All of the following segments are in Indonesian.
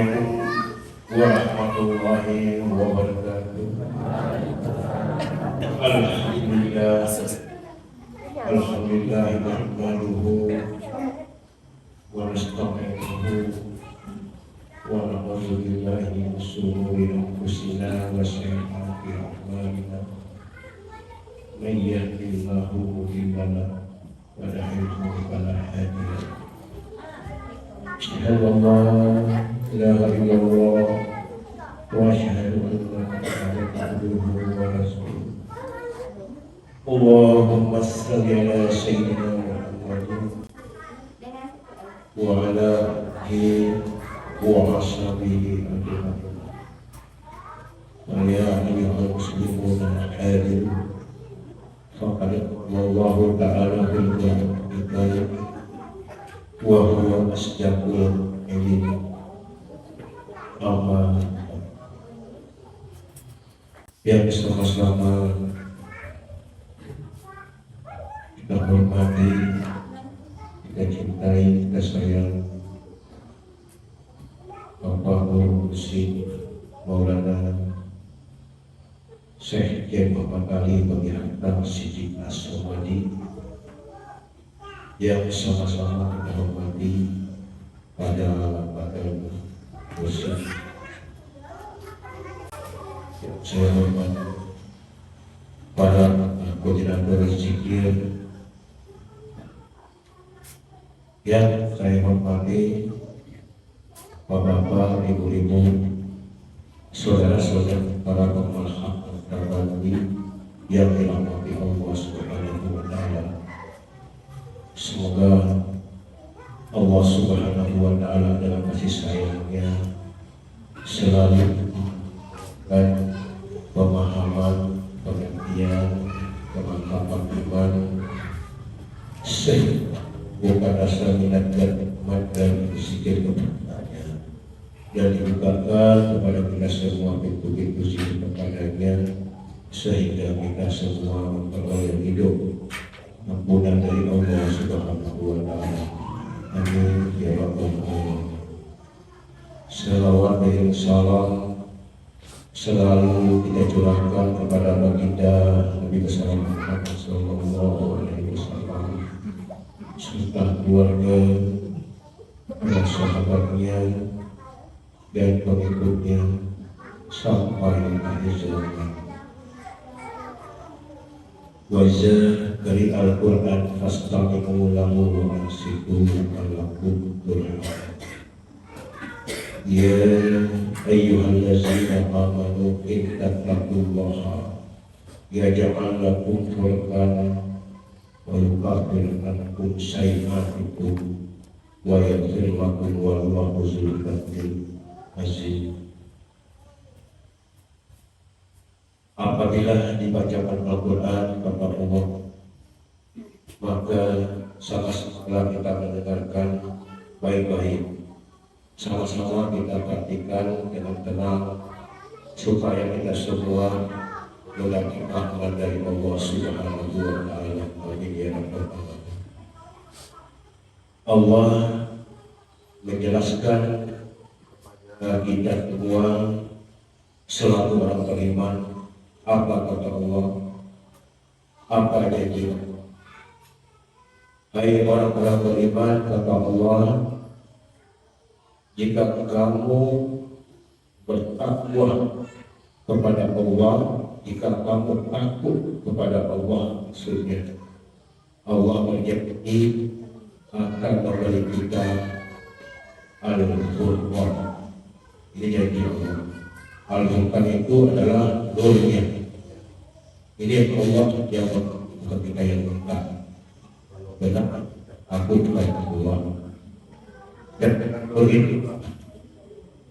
Assalamualaikum warahmatullahi wabarakatuh. Alhamdulillah, alhamdulillah, nahmaduhu wa nasta'inuhu wa na'udzu billahi min shururi anfusina wa sayyi'ati a'malina. Man yahdihillahu fala mudilla lahu wa man yudlil fala hadiya lahu. Asyhadu an la ilaha illallah wa asyhadu anna Muhammadan abduhu wa rasuluh. Allahumma shalli ala sayyidina Muhammadin wa ala alihi wa ashabihi ajma'in. Wa ya ayyuhal muslimuna hadirun faqad Allahu ta'ala bil Qur'an wa huwa asdaqul alim. Amma yang bersama-sama kita hormati, kita cintai, kita sayang Bapak Musi Maulana Syekh Kiai Muhammad Ali Bagi Hatta Siddiq As-Somadi, yang sama-sama kita hormati pada dosen yang saya hormati, para koordinator zikir yang saya hormati, bapak-bapak, ibu-ibu, saudara-saudara, para pengamal hak terbagi yang dirahmati Allah Subhanahu wa Ta'ala. Semoga Allah Subhanahu wa Ta'ala dalam kasih sayangnya selalu dan pemahaman, pengertian, kemantapan iman sehingga bukan asal minat dan hikmat dan zikir kepadanya, dan dibukakan kepada kita semua pintu-pintu zikir kepadanya, sehingga kita semua memperoleh hidup ampunan dari Allah Subhanahu wa Ta'ala. Amin ya rabbal alamin. Selawat dan salam selalu kita curahkan kepada baginda Nabi besar Muhammad sallallahu alaihi wasallam, serta keluarga dan sahabatnya dan pengikutnya sampai akhir zaman. Wajah dari Al-Quran fastami'u lahu wa ansitu lakum turhamun. Ya ayyuhallazina amanu in tattaqullaha yaj'al lakum furqanan wa yukaffir ankum sayyi'atikum wa yaghfir lakum wallahu dzul fadlil azim. Apabila dibacakan Al-Quran Bapak umum, maka sama-sama kita mendengarkan baik-baik, sama-sama kita perhatikan dengan tenang, supaya kita semua mendapat rahmat dari Allah Subhanahu wa Ta'ala. Amin ya rabbal alamin. Allah menjelaskan kita semua selalu orang beriman. Apa kata Allah? Apa janji Allah? Hai orang-orang beriman, kata Allah, jika kamu bertakwa kepada Allah, jika kamu takut kepada Allah, maksudnya Allah berjanji akan memberi kita Al-Furqan. Ini janji Allah. Al-Furqan itu adalah nurnya. Ini Allah yang bukan kita yang minta. Benar, aku kepada Allah. Dan dengan nur itu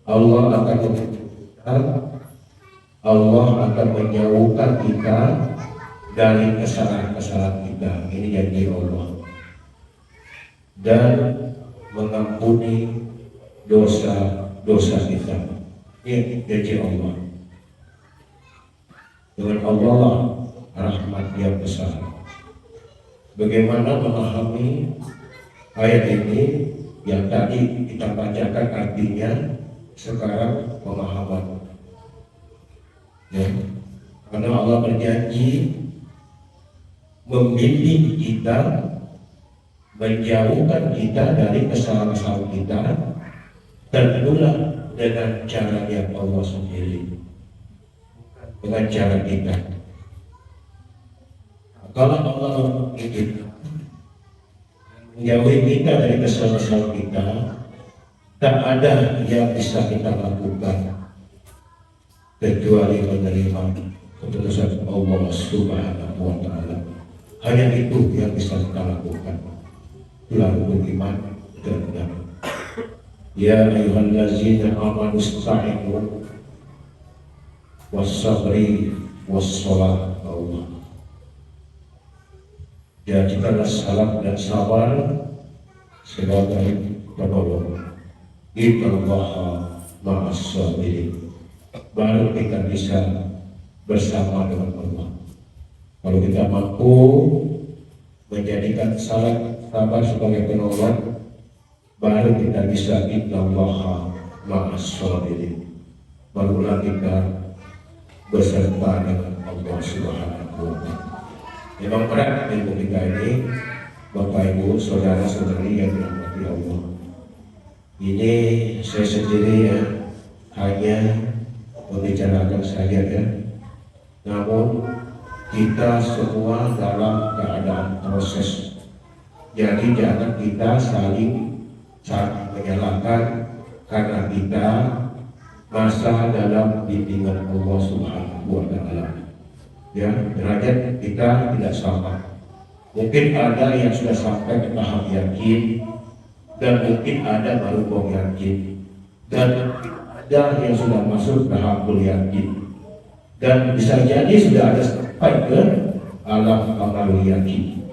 Allah akan menjauhkan, Allah akan menjauhkan kita dari kesalahan-kesalahan kita. Ini janji Allah. Dan mengampuni dosa-dosa kita. Ini janji Allah. Dengan Allah rahmat yang besar. Bagaimana memahami ayat ini yang tadi kita bacakan artinya sekarang pemahaman. Ya. Karena Allah berjanji membimbing kita, menjauhkan kita dari kesalahan-kesalahan kita, tentulah dengan caranya Allah sendiri, dengan cara kita. Kalau Allah ingin menjauhi kita dari kesalahan kita, tak ada yang bisa kita lakukan kecuali menerima keputusan Allah Subhanahu wa Ta'ala. Hanya itu yang bisa kita lakukan. Itulah beriman dan benar. Ya ayyuhallazina amanu ista'inu was-sabri was-shalah. Allah, jadikanlah salat dan sabar sebagai penolong. Innallaha ma'as-sabirin. Baru kita bisa bersama dengan Allah. Kalau kita mampu menjadikan salat sabar sebagai penolong, baru kita bisa innallaha ma'as-sabirin. Barulah kita beserta dengan Allah Subhanahu wa Ta'ala. Memang berat ilmu kita ini, Bapak Ibu, saudara-saudari yang dirahmati Allah. Ini saya sendiri ya, hanya membicarakan saja ya. Namun kita semua dalam keadaan proses. Jadi jangan kita saling menyalahkan, karena kita masa dalam bimbingan Allah Subhanahu wa Ta'ala. Ya, derajat kita tidak sama. Mungkin ada yang sudah sampai ke tahap yakin, dan mungkin ada baru mau yakin, dan ada yang sudah masuk tahap yakin, dan bisa jadi sudah ada sampai ke alam amal yakin,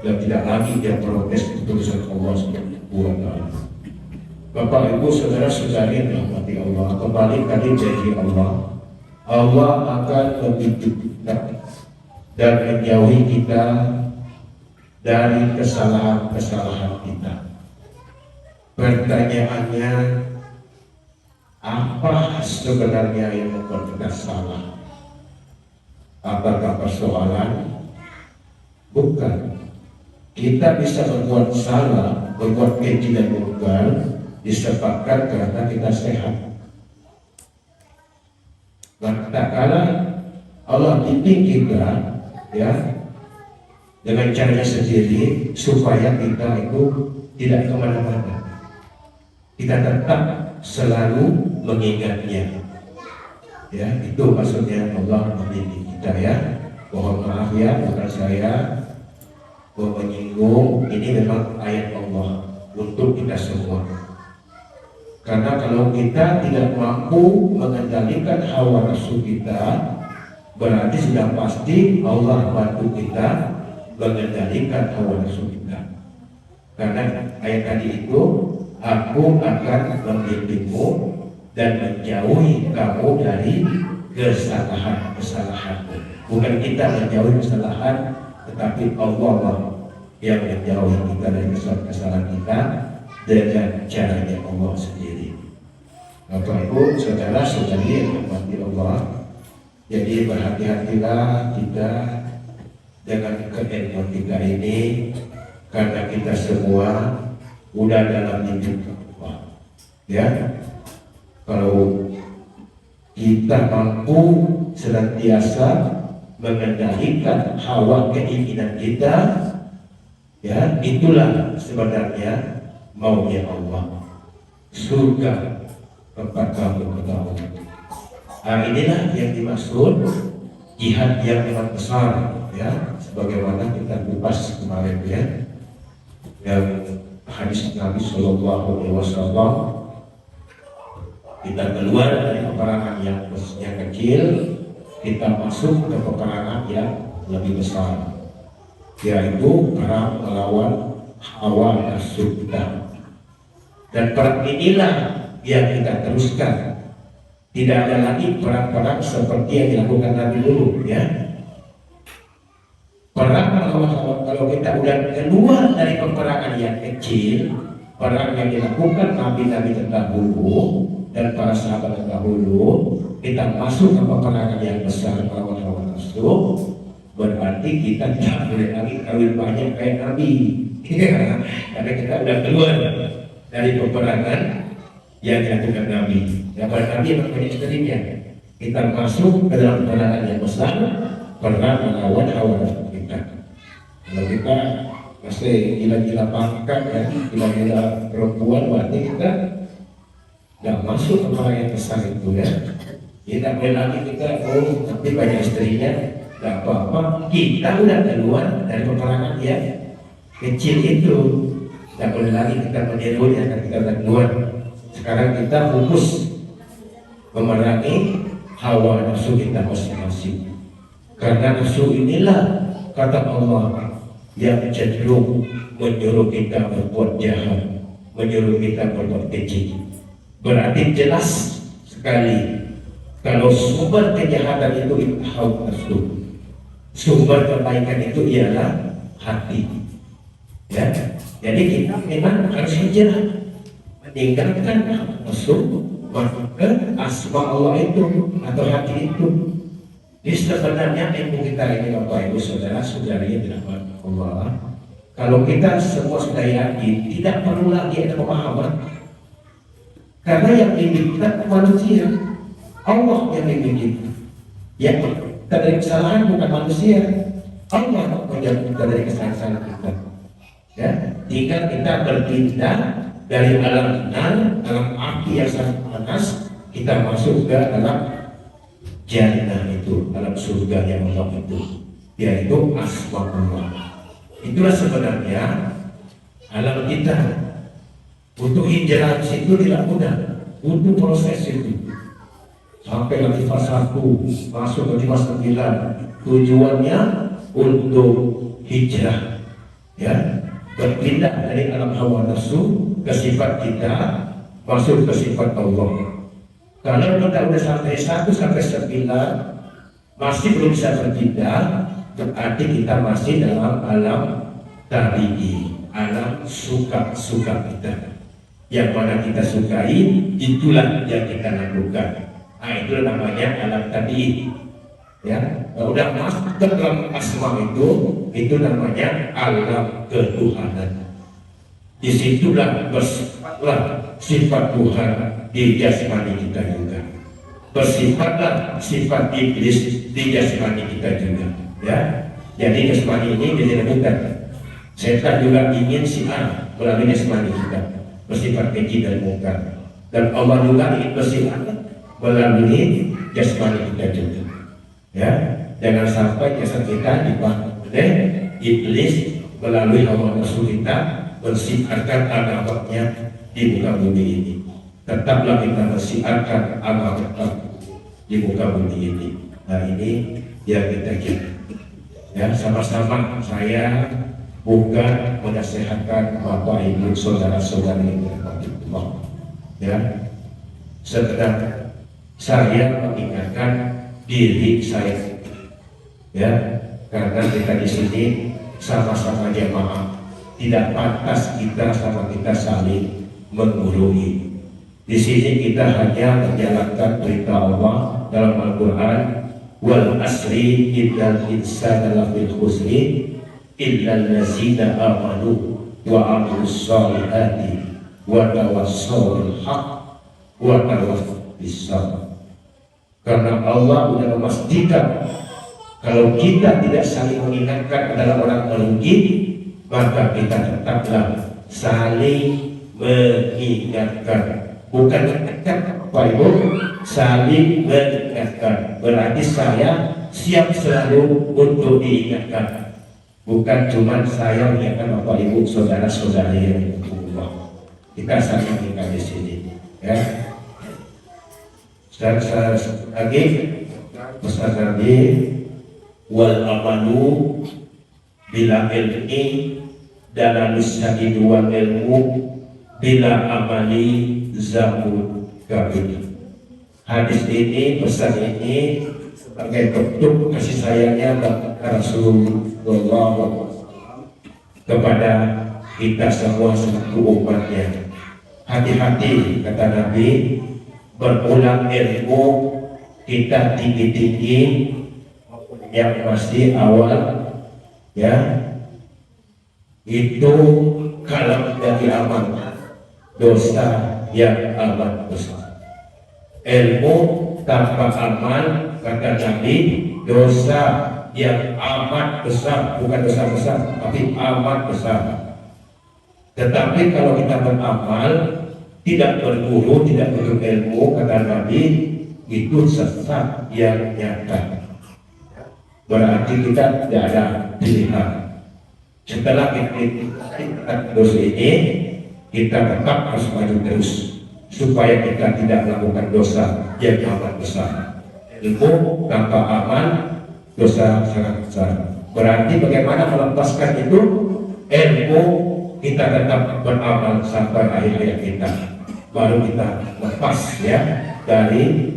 dan tidak lagi dia protes keputusan Allah Subhanahu wa Ta'ala. Bapak Ibu saudara-saudari yang dirahmati Allah, kembali tadi janji Allah akan membimbing kita dan menjauhi kita dari kesalahan-kesalahan kita. Pertanyaannya, apa sebenarnya yang membuat kita salah? Apakah persoalan? Bukan. Kita bisa berbuat salah, berbuat keji dan mungkar disebabkan karena kita sehat. Nah, tak kala Allah bimbing kita ya dengan caranya sendiri supaya kita itu tidak kemana-mana. Kita tetap selalu mengingatnya. Ya, itu maksudnya Allah membimbing kita ya. Mohon maaf ya, bukan saya menyinggung. Ini memang ayat Allah untuk kita semua. Karena kalau kita tidak mampu mengendalikan hawa nafsu kita, berarti sudah pasti Allah bantu kita mengendalikan hawa nafsu kita. Karena ayat tadi itu, aku akan membimbingmu dan menjauhi kamu dari kesalahan-kesalahanmu. Bukan kita menjauhi kesalahan, tetapi Allah yang menjauhi kita dari kesalahan kita dengan caranya Allah sendiri. Bapak Ibu, saudara-saudari yang dirahmati Allah, jadi berhati-hatilah kita dengan keilmuan kita ini, karena kita semua udah dalam hidup Allah. Ya, kalau kita mampu senantiasa mengendalikan hawa keinginan kita, ya itulah sebenarnya maunya Allah, surga tempat kamu ketahui. Nah, inilah yang dimaksud jihad yang memang besar ya, sebagaimana kita kupas kemarin ya, yang hadis Nabi Shallallahu Alaihi Wasallam, kita keluar dari peperangan yang kecil, kita masuk ke peperangan yang lebih besar, yaitu perang melawan hawa nafsu kita. Dan perang inilah yang kita teruskan. Tidak ada lagi perang-perang seperti yang dilakukan Nabi dulu ya. Perang melawan, kalau kita udah keluar dari peperangan yang kecil, perang yang dilakukan Nabi-Nabi terdahulu, dan para sahabat terdahulu, kita masuk ke peperangan yang besar melawan hawa nafsu, berarti kita tidak boleh lagi kawin banyak kayak Nabi. Karena kita udah keluar dari peperangan yang dilakukan Nabi. Ya, pada Nabi yang banyak istrinya. Kita masuk ke dalam peperangan yang besar, perang melawan hawa nafsu kita. Kalau kita masih gila-gila pangkat ya, gila-gila perempuan, berarti kita nggak masuk ke peperangan yang besar itu ya. Kita boleh lagi kita tapi banyak istrinya, nggak apa-apa. Kita udah keluar dari peperangan yang kecil itu. Nggak boleh lagi kita menirunya karena kita udah keluar. Sekarang kita fokus memerangi hawa nafsu kita masing-masing. Karena nafsu inilah kata Allah yang cenderung menyuruh kita berbuat jahat, menyuruh kita berbuat keji. Berarti jelas sekali kalau sumber kejahatan itu hawa nafsu, sumber kebaikan itu ialah hati. Ya, jadi kita memang harus hijrah, meninggalkan nafsu, masuk ke asma Allah itu atau hati itu. Jadi sebenarnya ilmu kita ini Bapak Ibu Saudara-saudari yang dirahmati Allah, kalau kita semua sudah yakin, tidak perlu lagi ada pemahaman. Karena yang bimbing kita manusia, Allah yang bimbing kita. Yang kita dari kesalahan bukan manusia, Allah yang kita dari kesalahan kita. Ya, jika kita berpindah dari alam benar, alam api yang sangat panas, kita masuk ke alam jannah itu, alam surga yang Allah itu, yaitu asma Allah. Itulah sebenarnya alam kita. Untuk hijrah itu tidak mudah, butuh proses itu. Sampai lagi fase 1, masuk ke fase 9. Tujuannya untuk hijrah, ya, berpindah dari alam hawa nafsu ke sifat kita, masuk ke sifat Allah. Kalau kita udah sampai 1 sampai 9 masih belum bisa berpindah, berarti kita masih dalam alam tabi'i, alam suka-suka kita. Yang mana kita sukai, itulah yang kita lakukan. Nah, itu namanya alam tabi'i. Ya, udah masuk ke dalam asma itu namanya alam ketuhanan. Disitulah bersifatlah sifat Tuhan di jasmani kita juga. Bersifatlah sifat iblis di jasmani kita juga. Ya, jadi jasmani ini ditentukan. Setan juga ingin siar melalui jasmani kita, bersifat keji dan mungkar. Dan Allah juga ingin bersifat melalui jasmani kita juga. Ya, jangan sampai jasad kita dipakai oleh iblis melalui hawa nafsu kita bersiarkan agama-nya di muka bumi ini. Tetaplah kita bersiarkan agama di muka bumi ini. Nah, ini yang kita kira. Ya, sama-sama saya bukan menasihatkan Bapak Ibu Saudara-saudari yang dirahmati Allah. Ya, sekedar saya mengingatkan diri saya. Ya, karena kita di sini sama-sama jamaah, tidak pantas kita sama kita saling menggurui. Di sini kita hanya menjalankan perintah Allah dalam Al-Quran, wal asri innal insana lafil khusri illal ladzina amanu wa amilus solihati wa tawassaw bil haqq wa tawassaw bis sabr. Karena Allah sudah memastikan kalau kita tidak saling mengingatkan adalah orang merugi, maka kita tetaplah saling mengingatkan. Bukan mengingatkan Bapak Ibu, saling mengingatkan. Berarti saya siap selalu untuk diingatkan. Bukan cuma saya mengingatkan Bapak Ibu Saudara-saudari yang Allah. Kita saling mengingatkan di sini. Ya. Dan lagi pesan Nabi, wal amalu bila ilmi dalam syahid wal ilmu bila amali zamul kabir. Hadis ini, pesan ini sebagai bentuk kasih sayangnya Rasulullah kepada kita semua selaku umatnya. Hati-hati, kata Nabi, berulang ilmu kita tinggi-tinggi yang pasti awal ya itu kalau tidak diamalkan dosa yang amat besar. Ilmu tanpa amal kata Nabi dosa yang amat besar, bukan dosa besar tapi amat besar. Tetapi kalau kita beramal tidak berguru, tidak berilmu kata Nabi itu sesat yang nyata. Berarti kita tidak ada pilihan. Setelah kita dosa ini, kita tetap harus maju terus supaya kita tidak melakukan dosa yang amat besar. Ilmu tanpa amal dosa sangat besar. Berarti bagaimana melepaskan itu? Ilmu kita tetap beramal sampai akhir hayat kita, baru kita lepas ya dari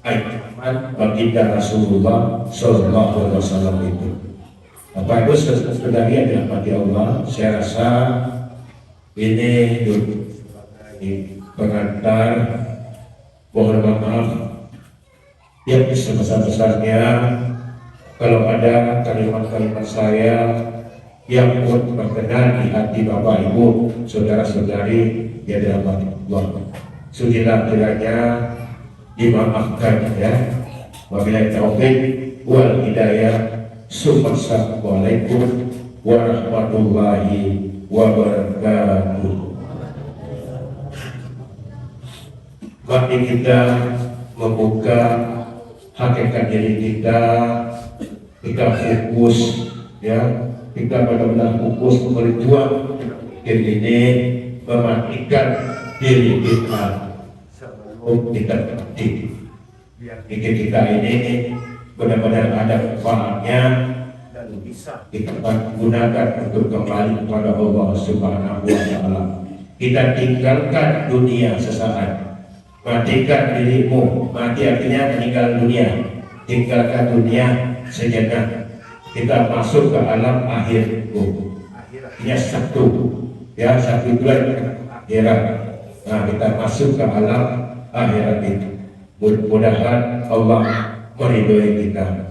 ajaran baginda Rasulullah Sallallahu Alaihi Wasallam itu. Bapak Ibu saudari yang dirahmati Allah, saya rasa ini pengantar, mohon maaf yang sebesar-besarnya kalau ada kalimat-kalimat saya yang pun berkenan di hati Bapak Ibu saudara-saudari yang dirahmati Allah, sudilah kiranya dimaafkan ya. Wabillahi taufik wal hidayah. Assalamualaikum warahmatullahi wabarakatuh. Mari kita membuka hakikat diri kita fokus ya, kita benar-benar fokus berjuang ini mematikan diri kita sebelum kita mati. Pikir kita ini benar-benar ada manfaatnya dan bisa kita gunakan untuk kembali kepada Allah Subhanahu wa Ta'ala. Kita tinggalkan dunia sesaat, matikan dirimu. Mati artinya meninggal dunia, tinggalkan dunia sejenak. Kita masuk ke alam akhirku. Akhirnya satu ya, satu itu akhirat. Nah, kita masuk ke alam akhirat itu. Mudah-mudahan Allah meridhoi kita.